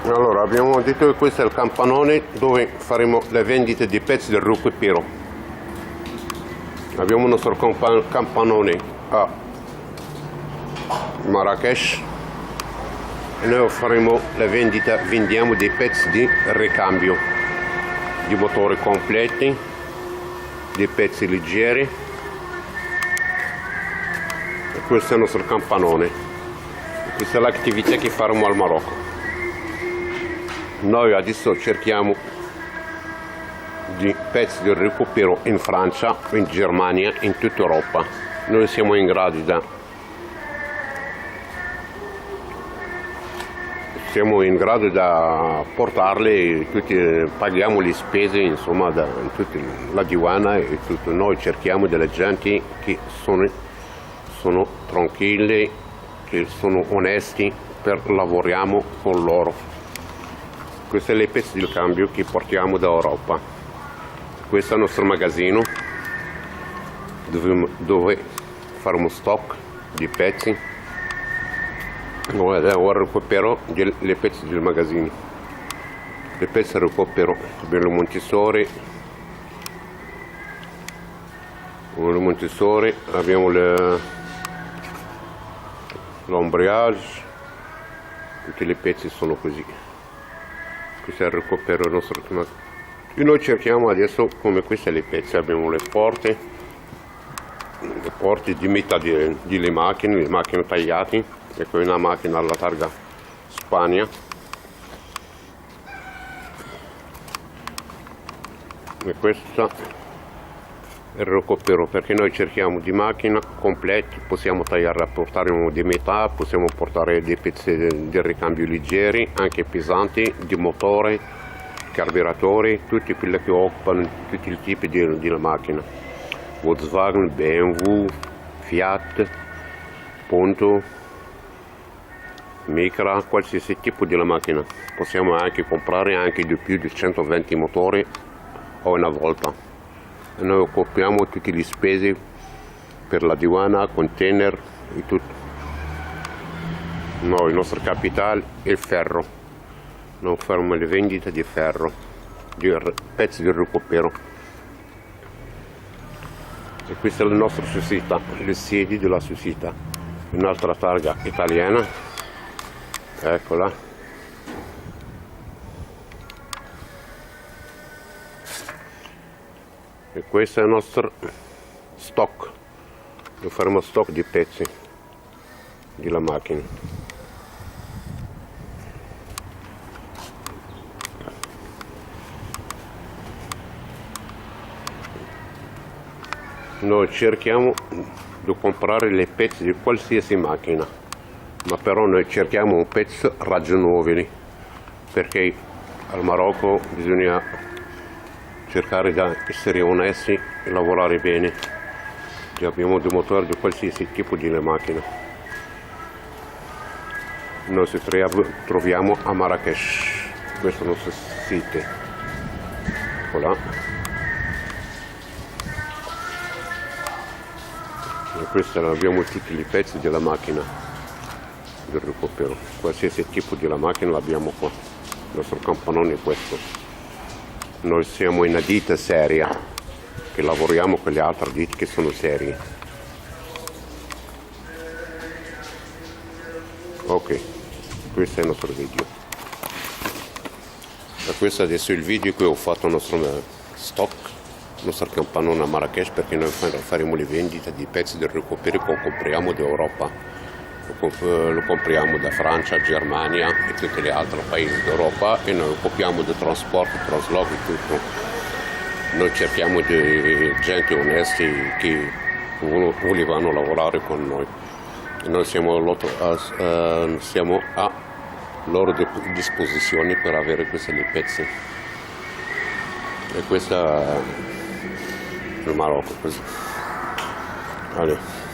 Allora, abbiamo detto che questo è il campanone dove faremo le vendite di pezzi del recupero. Abbiamo il nostro campanone a Marrakesh e noi faremo la vendita, vendiamo dei pezzi di ricambio, di motori completi, dei pezzi leggeri. E questo è il nostro campanone. Questa è l'attività che faremo al Marocco. Noi adesso cerchiamo di pezzi di recupero in Francia, in Germania, in tutta Europa. Noi siamo in grado da portarli, paghiamo le spese, insomma, la diwana e tutto. Noi cerchiamo delle gente che sono tranquilli, che sono onesti, lavoriamo con loro. Questi sono i pezzi di cambio che portiamo da Europa. Questo è il nostro magazzino dove faremo stock di pezzi. Ora recupero le pezzi del magazzino. Le pezzi recupero. Abbiamo il Montessori, abbiamo l'ombrage, tutti i pezzi sono così. Questo è il recupero nostro. E noi cerchiamo adesso, come queste le pezzi, abbiamo le porte di metà le macchine tagliate. Ecco una macchina alla targa Spagna. E questo è il recupero, perché noi cerchiamo di macchina completi, possiamo tagliare, portare di metà, possiamo portare dei pezzi di ricambio leggeri, anche pesanti, di motore, carburatori, tutti quelli che occupano tutti i tipi di macchina. Volkswagen, BMW, Fiat, Punto, Micra, qualsiasi tipo di macchina. Possiamo anche comprare anche di più di 120 motori a una volta. E noi occupiamo tutte le spese per la diwana, container e tutto. Noi, il nostro capitale è il ferro. Noi faremo le vendite di ferro, di pezzi di recupero. E questa è la nostra società, le sedi della società. Un'altra targa italiana, eccola. E questo è il nostro stock, noi faremo stock di pezzi della macchina. Noi cerchiamo di comprare le pezzi di qualsiasi macchina, ma però noi cerchiamo un pezzo ragionevole, perché al Marocco bisogna cercare di essere onesti e lavorare bene. Abbiamo dei motori di qualsiasi tipo di macchina. Noi ci troviamo a Marrakesh, questo è il nostro sito. Voilà. E questo abbiamo tutti i pezzi della macchina del recupero. Qualsiasi tipo di macchina l'abbiamo qua. Il nostro campanone è questo. Noi siamo una ditta seria, che lavoriamo con le altre ditte che sono serie. Ok, questo è il nostro video. E questo adesso è il video che ho fatto il nostro stock, il nostro campanone a Marrakesh, perché noi faremo le vendite di pezzi del recupero che compriamo d'Europa. Lo compriamo da Francia, Germania e tutti gli altri paesi d'Europa e noi occupiamo di trasporto, trasloco e tutto. Noi cerchiamo di gente onesti che volevano lavorare con noi. E noi siamo a loro disposizione per avere questi pezzi. E questa è il Marocco così. Allora.